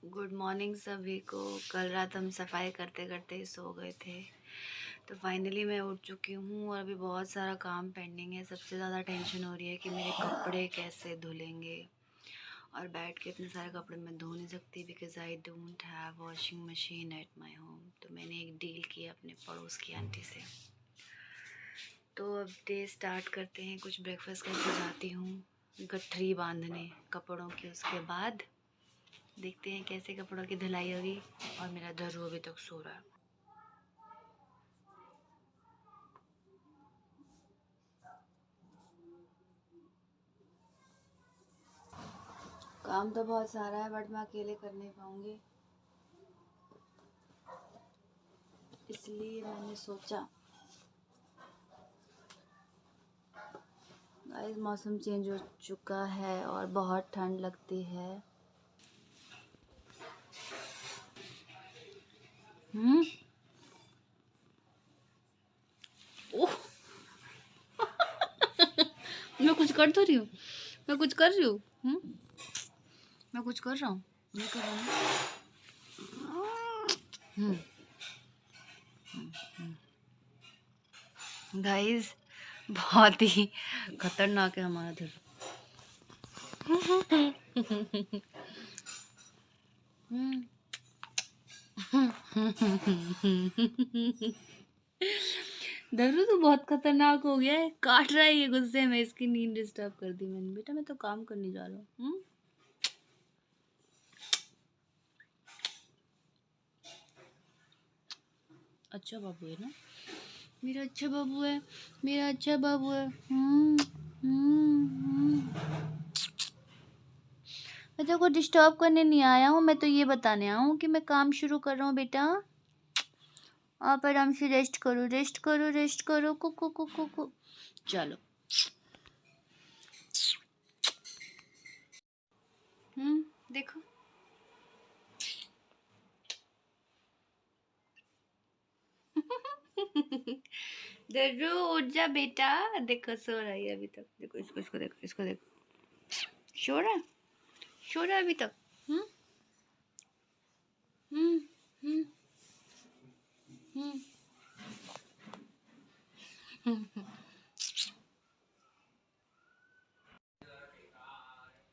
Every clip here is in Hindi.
गुड मॉर्निंग सभी को। कल रात हम सफाई करते करते ही सो गए थे, तो फाइनली मैं उठ चुकी हूँ और अभी बहुत सारा काम पेंडिंग है। सबसे ज़्यादा टेंशन हो रही है कि मेरे कपड़े कैसे धुलेंगे, और बैठ के इतने सारे कपड़े मैं धो नहीं सकती because I don't have washing machine at my home. तो मैंने एक डील की अपने पड़ोस की आंटी से। तो अब डे स्टार्ट करते हैं। कुछ ब्रेकफास्ट करके जाती हूँ गठरी बांधने कपड़ों की, उसके बाद देखते हैं कैसे कपड़ों की धुलाई होगी। और मेरा धरू अभी तक सो रहा है। काम तो बहुत सारा है बट मैं अकेले कर नहीं पाऊंगी, इसलिए मैंने सोचा गाइस मौसम चेंज हो चुका है और बहुत ठंड लगती है। हम्म। ओह मैं कुछ कर तो रही हूँ, मैं कुछ कर रही हूँ। मैं कुछ कर रहा हूँ, ये कर रहा हूँ। गाइस बहुत ही खतरनाक है हमारा धरू। धरू तो बहुत खतरनाक हो गया है, काट रहा है ये गुस्से में। इसकी नींद डिस्टर्ब कर दी मैंने। बेटा मैं तो काम करने जा रहा हूँ। अच्छा बाबू है ना, मेरा अच्छा बाबू है, मेरा अच्छा बाबू है। मैं तो को डिस्टर्ब करने नहीं आया हूँ, मैं तो ये बताने आया हूँ कि मैं काम शुरू कर रहा हूँ। बेटा आप आराम से रेस्ट करो, रेस्ट करो, रेस्ट करो। कुकु कुकु कु। चलो। देखो दर्रू उठ जा बेटा। देखो सो रहा है अभी तक। देखो इसको, इसको देखो, इसको देखो। सो रहा है, सो रहा है अभी तक। हम्म हम्म हम्म हम्म।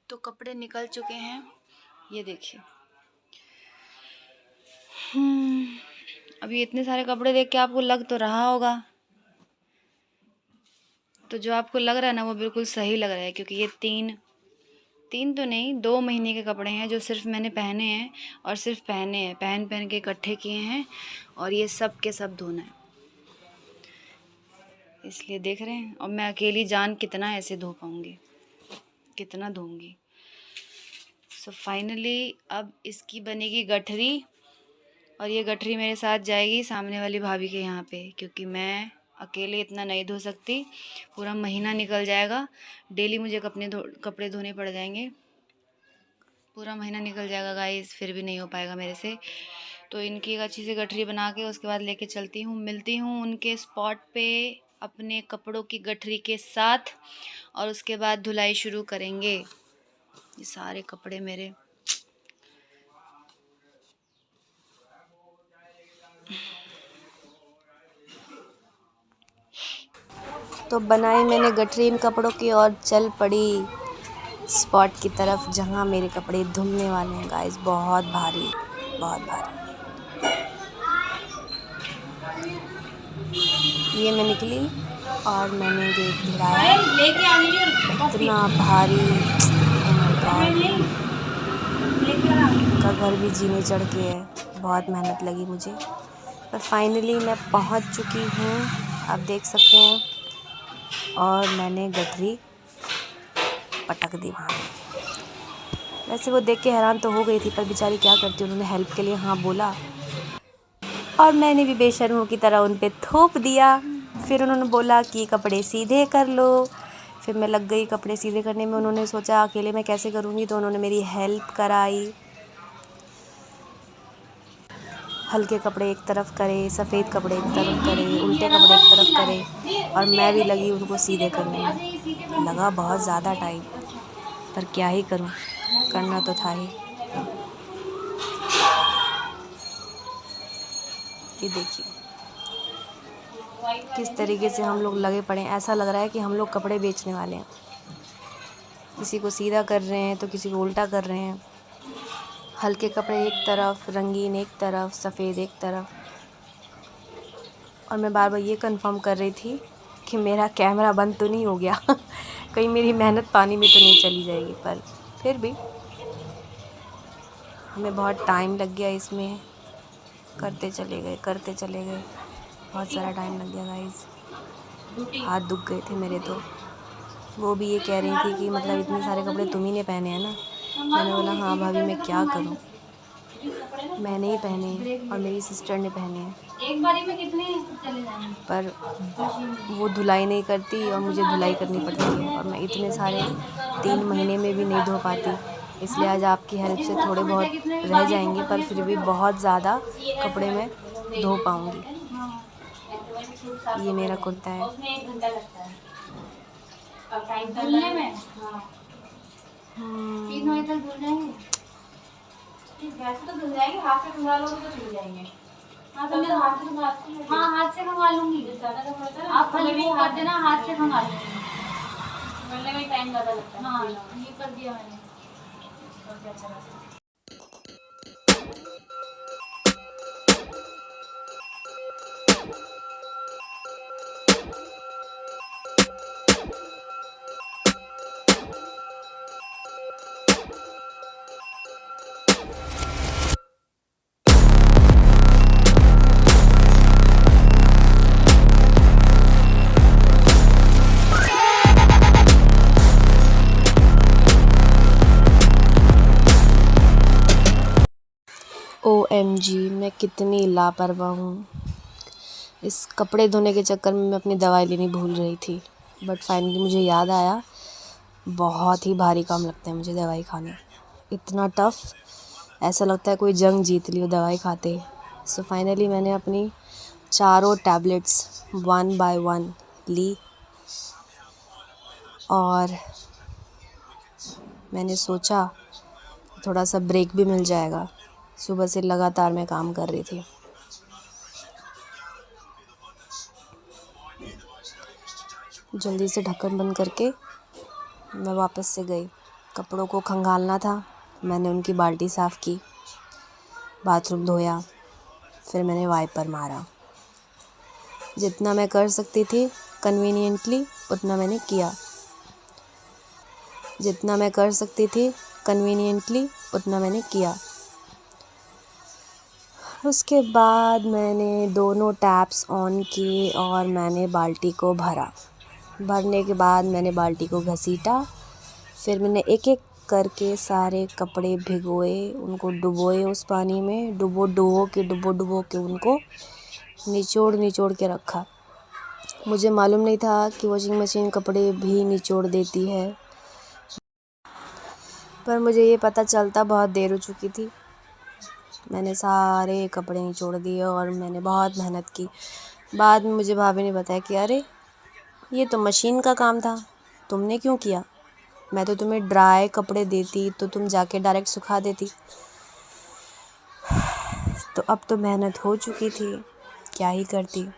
तो कपड़े निकल चुके हैं, ये देखिए। अभी इतने सारे कपड़े देख के आपको लग तो रहा होगा, तो जो आपको लग रहा है ना वो बिल्कुल सही लग रहा है, क्योंकि ये तीन तीन तो नहीं 2 महीने के कपड़े हैं जो सिर्फ मैंने पहने हैं, और सिर्फ पहने हैं, पहन पहन के इकट्ठे किए हैं। और ये सब के सब धोना है, इसलिए देख रहे हैं। और मैं अकेली जान कितना ऐसे धो पाऊँगी, कितना धोऊंगी। सो फाइनली अब इसकी बनेगी गठरी, और ये गठरी मेरे साथ जाएगी सामने वाली भाभी के यहाँ पे, क्योंकि मैं अकेले इतना नहीं धो सकती। पूरा महीना निकल जाएगा, डेली मुझे कपड़े धोने पड़ जाएंगे। पूरा महीना निकल जाएगा गाइस, फिर भी नहीं हो पाएगा मेरे से। तो इनकी एक अच्छी सी गठरी बना के उसके बाद लेके चलती हूँ, मिलती हूँ उनके स्पॉट पे अपने कपड़ों की गठरी के साथ, और उसके बाद धुलाई शुरू करेंगे। ये सारे कपड़े मेरे तो बनाई मैंने गठरी इन कपड़ों की और चल पड़ी स्पॉट की तरफ जहाँ मेरे कपड़े धुलने वाले हैं गाइस। बहुत भारी, बहुत भारी। ये मैं निकली और मैंने गेट भिड़ाया। इतना भारी, oh my God, का घर भी जीने चढ़ के है। बहुत मेहनत लगी मुझे, पर फाइनली मैं पहुंच चुकी हूँ, आप देख सकते हैं। और मैंने गठरी पटक दी वहाँ। वैसे वो देख के हैरान तो हो गई थी, पर बेचारी क्या करती, उन्होंने हेल्प के लिए हाँ बोला, और मैंने भी बेशर्मों की तरह उन पे थोप दिया। फिर उन्होंने बोला कि कपड़े सीधे कर लो। फिर मैं लग गई कपड़े सीधे करने में। उन्होंने सोचा अकेले मैं कैसे करूँगी, तो उन्होंने मेरी हेल्प कराई। हल्के कपड़े एक तरफ करे, सफ़ेद कपड़े एक तरफ करे, उल्टे कपड़े एक तरफ करे, और मैं भी लगी उनको सीधे करने में। लगा बहुत ज़्यादा टाइम, पर क्या ही करूँ, करना तो था ही। ये देखिए किस तरीके से हम लोग लगे पड़े हैं। ऐसा लग रहा है कि हम लोग कपड़े बेचने वाले हैं। किसी को सीधा कर रहे हैं तो किसी को उल्टा कर रहे हैं। हल्के कपड़े एक तरफ, रंगीन एक तरफ, सफ़ेद एक तरफ। और मैं बार बार ये कंफर्म कर रही थी कि मेरा कैमरा बंद तो नहीं हो गया कहीं मेरी मेहनत पानी में तो नहीं चली जाएगी। पर फिर भी हमें बहुत टाइम लग गया इसमें। करते चले गए बहुत सारा टाइम लग गया गाइस। हाथ दुख गए थे मेरे तो। वो भी ये कह रही थी कि मतलब इतने सारे कपड़े तुम ही ने पहने हैं ना। मैंने बोला हाँ भाभी मैं क्या करूँ, मैंने ही पहने हैं और मेरी सिस्टर ने पहने हैं। एक बारी में कितने चले जाएंगे? पर वो धुलाई नहीं करती और मुझे धुलाई करनी पड़ती है और मैं इतने सारे 3 महीने में भी नहीं धो पाती। इसलिए आज आपकी हेल्प से थोड़े बहुत रह जाएंगे, पर फिर भी बहुत ज़्यादा कपड़े मैं धो पाऊँगी। ये मेरा कुर्ता है। धुलने में 3 बजे तक धुल जाएंगे। वैसे तो धुल जाएंगे, हाथ से खंगाल लोगे तो धुल जाएंगे। हाँ तो मैं हाथ से खंगालती हूँ। हाँ हाथ से खंगाल लूँगी। आप खाली वो कर देना, हाथ से खंगाल लूँगी। मिलने में टाइम ज़्यादा लगता है। हाँ ये कर दिया मैंने। अच्छा लगा। OMG मैं कितनी लापरवाह हूँ। इस कपड़े धोने के चक्कर में मैं अपनी दवाई लेनी भूल रही थी। बट फाइनली मुझे याद आया, बहुत ही भारी काम लगता है मुझे दवाई खाने। इतना टफ़, ऐसा लगता है कोई जंग जीत ली हो दवाई खाते। सो फाइनली मैंने अपनी चारों टैबलेट्स 1 बाय 1 ली और मैंने सोचा थोड़ा सा ब्रेक भी मिल जाएगा। सुबह से लगातार मैं काम कर रही थी। जल्दी से ढक्कन बंद करके मैं वापस से गई। कपड़ों को खंगालना था, मैंने उनकी बाल्टी साफ़ की, बाथरूम धोया, फिर मैंने वाइपर मारा। जितना मैं कर सकती थी कन्वीनियंटली उतना मैंने किया। जितना मैं कर सकती थी कन्वीनियंटली उतना मैंने किया। उसके बाद मैंने दोनों टैप्स ऑन किए और मैंने बाल्टी को भरा। भरने के बाद मैंने बाल्टी को घसीटा। फिर मैंने एक एक करके सारे कपड़े भिगोए, उनको डुबोए उस पानी में, डुबो के उनको निचोड़ के रखा। मुझे मालूम नहीं था कि वॉशिंग मशीन कपड़े भी निचोड़ देती है, पर मुझे ये पता चलता बहुत देर हो चुकी थी। मैंने सारे कपड़े निचोड़ दिए और मैंने बहुत मेहनत की। बाद में मुझे भाभी ने बताया कि अरे ये तो मशीन का काम था, तुमने क्यों किया? मैं तो तुम्हें ड्राई कपड़े देती तो तुम जाके डायरेक्ट सुखा देती। तो अब तो मेहनत हो चुकी थी, क्या ही करती।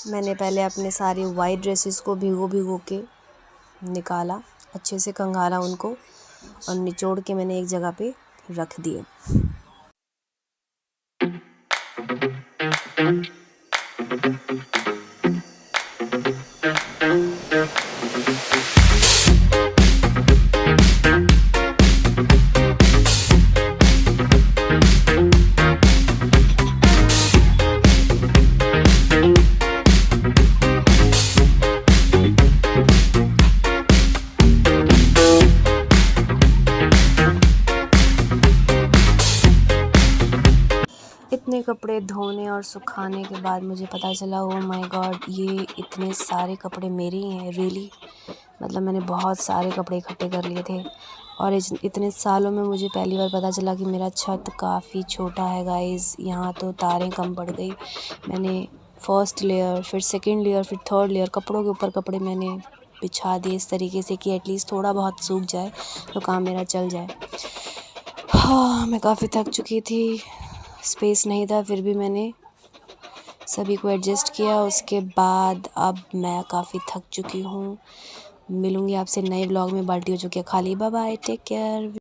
मैंने पहले अपने सारी वाइट ड्रेसेस को भिगो के निकाला, अच्छे से खंगाला उनको और निचोड़ के मैंने एक जगह पे रख दिए। इतने कपड़े धोने और सुखाने के बाद मुझे पता चला ओह माय गॉड, ये इतने सारे कपड़े मेरे ही हैं। रियली मतलब मैंने बहुत सारे कपड़े इकट्ठे कर लिए थे और इतने सालों में मुझे पहली बार पता चला कि मेरा छत काफ़ी छोटा है गाइस। यहाँ तो तारें कम पड़ गई। मैंने फर्स्ट लेयर, फिर सेकंड लेयर, फिर थर्ड लेयर कपड़ों के ऊपर कपड़े मैंने बिछा दिए इस तरीके से कि एटलीस्ट थोड़ा बहुत सूख जाए तो काम मेरा चल जाए। हाँ, मैं काफ़ी थक चुकी थी, स्पेस नहीं था, फिर भी मैंने सभी को एडजस्ट किया। उसके बाद अब मैं काफ़ी थक चुकी हूँ। मिलूँगी आपसे नए व्लॉग में। बाल्टी हो चुकी है खाली। Bye bye, take care.